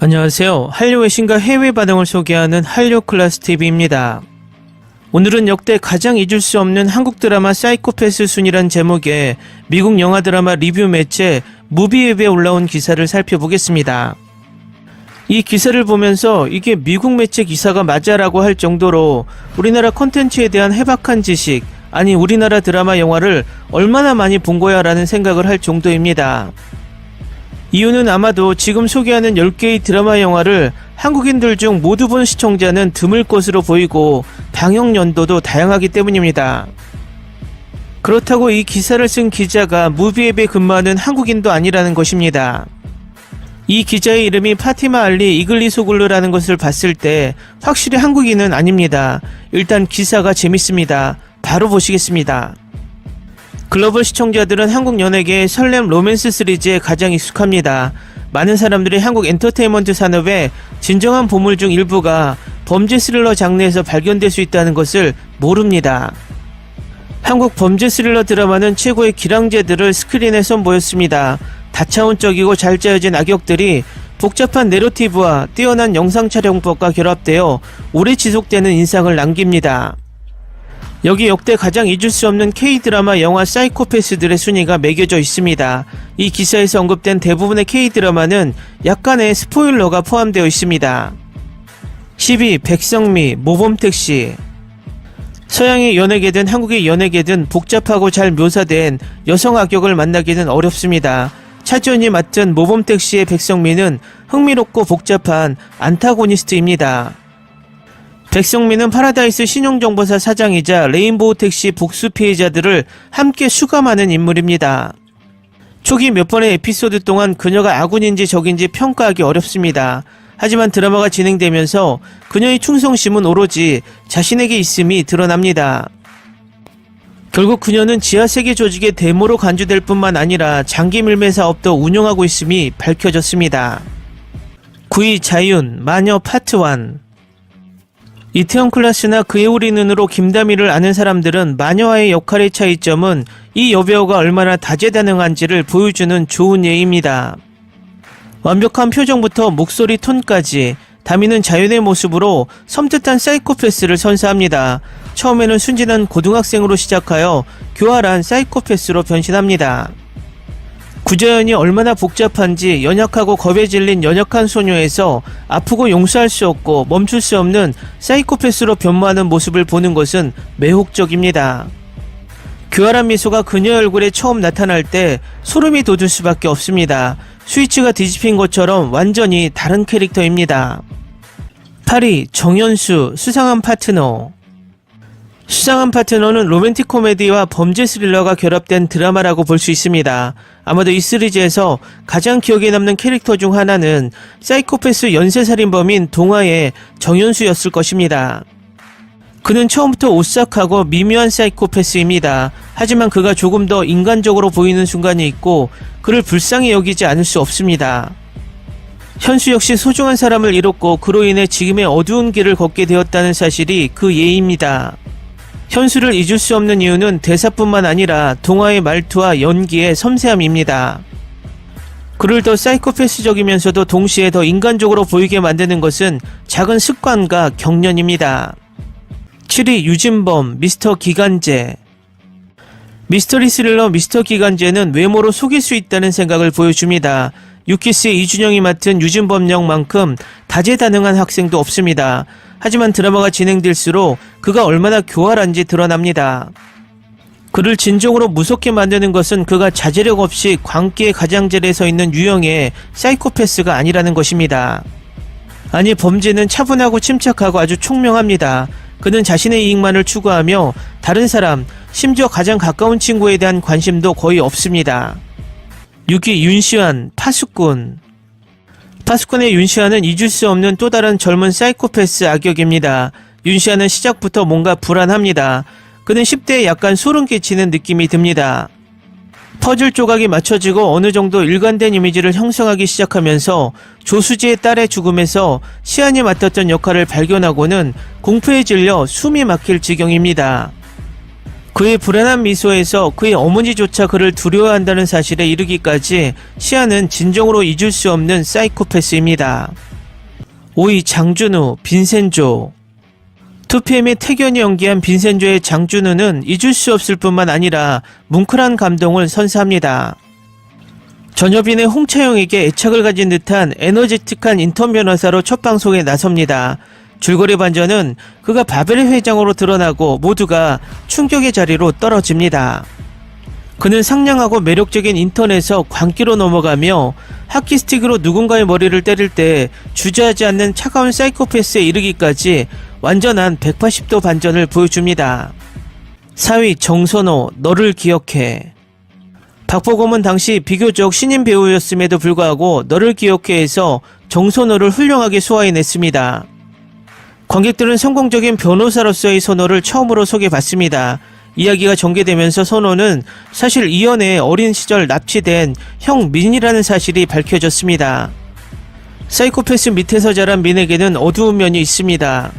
안녕하세요. 한류 외신과 해외 반응을 소개하는 한류 클래스 TV입니다. 오늘은 역대 가장 잊을 수 없는 한국 드라마 사이코패스 순위란 제목의 미국 영화 드라마 리뷰 매체 무비웹에 올라온 기사를 살펴보겠습니다. 이 기사를 보면서 이게 미국 매체 기사가 맞아라고 할 정도로 우리나라 콘텐츠에 대한 해박한 지식, 아니 우리나라 드라마 영화를 얼마나 많이 본 거야 라는 생각을 할 정도입니다. 이유는 아마도 지금 소개하는 10개의 드라마 영화를 한국인들 중 모두 본 시청자는 드물 것으로 보이고 방영 연도도 다양하기 때문입니다. 그렇다고 이 기사를 쓴 기자가 무비앱에 근무하는 한국인도 아니라는 것입니다. 이 기자의 이름이 파티마 알리 이글리소글루라는 것을 봤을 때 확실히 한국인은 아닙니다. 일단 기사가 재밌습니다. 바로 보시겠습니다. 글로벌 시청자들은 한국 연예계의 설렘 로맨스 시리즈에 가장 익숙합니다. 많은 사람들이 한국 엔터테인먼트 산업의 진정한 보물 중 일부가 범죄 스릴러 장르에서 발견될 수 있다는 것을 모릅니다. 한국 범죄 스릴러 드라마는 최고의 기량제들을 스크린에 선보였습니다. 다차원적이고 잘 짜여진 악역들이 복잡한 내러티브와 뛰어난 영상 촬영법과 결합되어 오래 지속되는 인상을 남깁니다. 여기 역대 가장 잊을 수 없는 K-드라마 영화 사이코패스들의 순위가 매겨져 있습니다. 이 기사에서 언급된 대부분의 K-드라마는 약간의 스포일러가 포함되어 있습니다. 10위 백성미, 모범택시. 서양의 연예계든 한국의 연예계든 복잡하고 잘 묘사된 여성 악역을 만나기는 어렵습니다. 차지연이 맡은 모범택시의 백성미는 흥미롭고 복잡한 안타고니스트입니다. 백성민은 파라다이스 신용정보사 사장이자 레인보우 택시 복수 피해자들을 함께 수감하는 인물입니다. 초기 몇 번의 에피소드 동안 그녀가 아군인지 적인지 평가하기 어렵습니다. 하지만 드라마가 진행되면서 그녀의 충성심은 오로지 자신에게 있음이 드러납니다. 결국 그녀는 지하세계 조직의 대모로 간주될 뿐만 아니라 장기 밀매 사업도 운영하고 있음이 밝혀졌습니다. 9위 자윤, 마녀 파트 1. 이태원 클라스나 그의 우리 눈으로 김다미를 아는 사람들은 마녀와의 역할의 차이점은 이 여배우가 얼마나 다재다능한지를 보여주는 좋은 예입니다. 완벽한 표정부터 목소리 톤까지 다미는 자연의 모습으로 섬뜩한 사이코패스를 선사합니다. 처음에는 순진한 고등학생으로 시작하여 교활한 사이코패스로 변신합니다. 구자연이 얼마나 복잡한지 연약하고 겁에 질린 연약한 소녀에서 아프고 용서할 수 없고 멈출 수 없는 사이코패스로 변모하는 모습을 보는 것은 매혹적입니다. 교활한 미소가 그녀 얼굴에 처음 나타날 때 소름이 돋을 수밖에 없습니다. 스위치가 뒤집힌 것처럼 완전히 다른 캐릭터입니다. 8위 정연수, 수상한 파트너. 수상한 파트너는 로맨틱 코미디와 범죄 스릴러가 결합된 드라마라고 볼 수 있습니다. 아마도 이 시리즈에서 가장 기억에 남는 캐릭터 중 하나는 사이코패스 연쇄살인범인 동화의 정연수였을 것입니다. 그는 처음부터 오싹하고 미묘한 사이코패스입니다. 하지만 그가 조금 더 인간적으로 보이는 순간이 있고 그를 불쌍히 여기지 않을 수 없습니다. 현수 역시 소중한 사람을 잃었고 그로 인해 지금의 어두운 길을 걷게 되었다는 사실이 그 예입니다. 현수를 잊을 수 없는 이유는 대사뿐만 아니라 동화의 말투와 연기의 섬세함입니다. 그를 더 사이코패스적이면서도 동시에 더 인간적으로 보이게 만드는 것은 작은 습관과 경련입니다. 7위 유진범, 미스터 기간제. 미스터리 스릴러 미스터 기간제는 외모로 속일 수 있다는 생각을 보여줍니다. 유키스의 이준영이 맡은 유진범 역만큼 다재다능한 학생도 없습니다. 하지만 드라마가 진행될수록 그가 얼마나 교활한지 드러납니다. 그를 진정으로 무섭게 만드는 것은 그가 자제력 없이 광기의 가장자리에 서 있는 유형의 사이코패스가 아니라는 것입니다. 아니, 범죄는 차분하고 침착하고 아주 총명합니다. 그는 자신의 이익만을 추구하며 다른 사람, 심지어 가장 가까운 친구에 대한 관심도 거의 없습니다. 6위 윤시환, 파수꾼. 파수꾼의 윤시환은 잊을 수 없는 또 다른 젊은 사이코패스 악역입니다. 윤시환은 시작부터 뭔가 불안합니다. 그는 10대에 약간 소름 끼치는 느낌이 듭니다. 퍼즐 조각이 맞춰지고 어느 정도 일관된 이미지를 형성하기 시작하면서 조수지의 딸의 죽음에서 시안이 맡았던 역할을 발견하고는 공포에 질려 숨이 막힐 지경입니다. 그의 불안한 미소에서 그의 어머니조차 그를 두려워한다는 사실에 이르기까지 시아는 진정으로 잊을 수 없는 사이코패스입니다. 5위 장준우, 빈센조. 2PM의 태견이 연기한 빈센조의 장준우는 잊을 수 없을 뿐만 아니라 뭉클한 감동을 선사합니다. 전여빈의 홍차영에게 애착을 가진 듯한 에너지틱한 인턴 변호사로 첫 방송에 나섭니다. 줄거리 반전은 그가 바벨 회장으로 드러나고 모두가 충격의 자리로 떨어집니다. 그는 상냥하고 매력적인 인턴에서 광기로 넘어가며 하키스틱으로 누군가의 머리를 때릴 때 주저하지 않는 차가운 사이코패스에 이르기까지 완전한 180도 반전을 보여줍니다. 4위 정선호, 너를 기억해. 박보검은 당시 비교적 신인 배우였음에도 불구하고 너를 기억해에서 정선호를 훌륭하게 소화해냈습니다. 관객들은 성공적인 변호사로서의 선호를 처음으로 소개받습니다. 이야기가 전개되면서 선호는 사실 이연의 어린 시절 납치된 형 민이라는 사실이 밝혀졌습니다. 사이코패스 밑에서 자란 민에게는 어두운 면이 있습니다.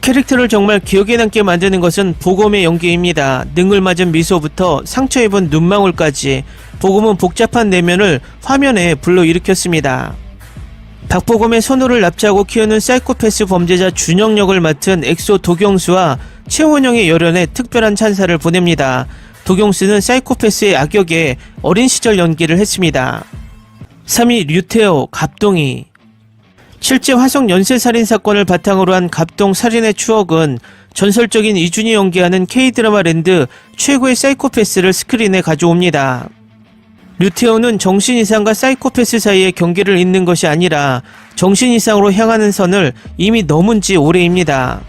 캐릭터를 정말 기억에 남게 만드는 것은 보검의 연기입니다. 능을 맞은 미소부터 상처 입은 눈망울까지 보검은 복잡한 내면을 화면에 불러일으켰습니다. 박보검의 선호를 납치하고 키우는 사이코패스 범죄자 준영 역을 맡은 엑소 도경수와 최원영의 열연에 특별한 찬사를 보냅니다. 도경수는 사이코패스의 악역에 어린 시절 연기를 했습니다. 3위 류태호, 갑동이. 실제 화성 연쇄살인 사건을 바탕으로 한 갑동 살인의 추억은 전설적인 이준이 연기하는 K드라마 랜드 최고의 사이코패스를 스크린에 가져옵니다. 류태호는 정신 이상과 사이코패스 사이의 경계를 잇는 것이 아니라 정신 이상으로 향하는 선을 이미 넘은 지 오래입니다.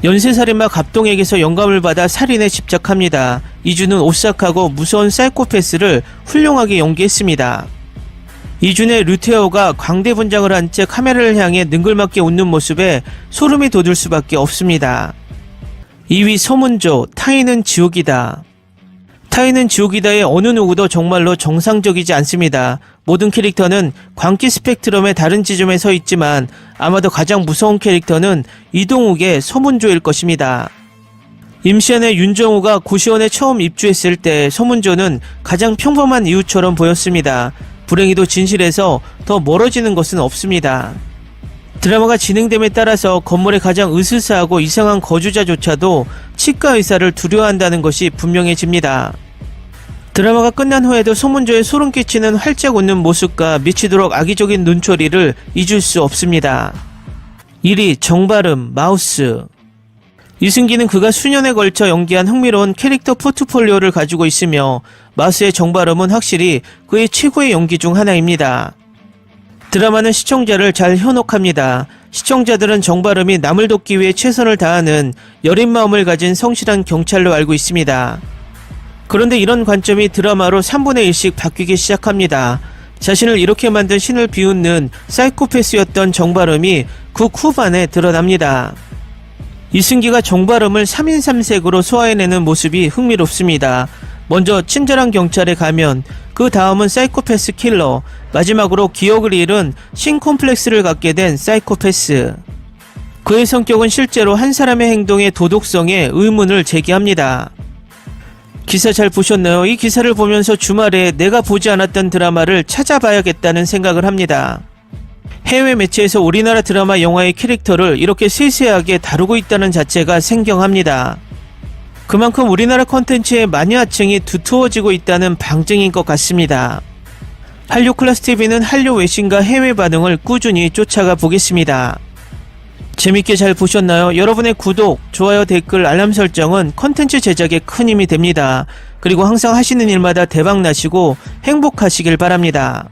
연쇄살인마 갑동에게서 영감을 받아 살인에 집착합니다. 이준은 오싹하고 무서운 사이코패스를 훌륭하게 연기했습니다. 이준의 류태호가 광대 분장을 한 채 카메라를 향해 능글맞게 웃는 모습에 소름이 돋을 수밖에 없습니다. 2위 서문조, 타인은 지옥이다. 타인은 지옥이다의 어느 누구도 정말로 정상적이지 않습니다. 모든 캐릭터는 광기 스펙트럼의 다른 지점에 서 있지만 아마도 가장 무서운 캐릭터는 이동욱의 서문조일 것입니다. 임시완의 윤정우가 고시원에 처음 입주했을 때 서문조는 가장 평범한 이웃처럼 보였습니다. 불행히도 진실에서 더 멀어지는 것은 없습니다. 드라마가 진행됨에 따라서 건물의 가장 으스스하고 이상한 거주자조차도 치과 의사를 두려워한다는 것이 분명해집니다. 드라마가 끝난 후에도 서문조의 소름 끼치는 활짝 웃는 모습과 미치도록 악의적인 눈초리를 잊을 수 없습니다. 1위 정바름, 마우스. 이승기는 그가 수년에 걸쳐 연기한 흥미로운 캐릭터 포트폴리오를 가지고 있으며 마우스의 정바름은 확실히 그의 최고의 연기 중 하나입니다. 드라마는 시청자를 잘 현혹합니다. 시청자들은 정바름이 남을 돕기 위해 최선을 다하는 여린 마음을 가진 성실한 경찰로 알고 있습니다. 그런데 이런 관점이 드라마로 3분의 1씩 바뀌기 시작합니다. 자신을 이렇게 만든 신을 비웃는 사이코패스였던 정바름이 극 후반에 드러납니다. 이승기가 정바름을 3인 3색으로 소화해내는 모습이 흥미롭습니다. 먼저 친절한 경찰에 가면 그 다음은 사이코패스 킬러, 마지막으로 기억을 잃은 신콤플렉스를 갖게 된 사이코패스. 그의 성격은 실제로 한 사람의 행동의 도덕성에 의문을 제기합니다. 기사 잘 보셨나요? 이 기사를 보면서 주말에 내가 보지 않았던 드라마를 찾아봐야겠다는 생각을 합니다. 해외 매체에서 우리나라 드라마 영화의 캐릭터를 이렇게 세세하게 다루고 있다는 자체가 생경합니다. 그만큼 우리나라 콘텐츠의 마니아층이 두터워지고 있다는 방증인 것 같습니다. 한류클래스TV는 한류 외신과 해외 반응을 꾸준히 쫓아가 보겠습니다. 재밌게 잘 보셨나요? 여러분의 구독, 좋아요, 댓글, 알람 설정은 콘텐츠 제작에 큰 힘이 됩니다. 그리고 항상 하시는 일마다 대박 나시고 행복하시길 바랍니다.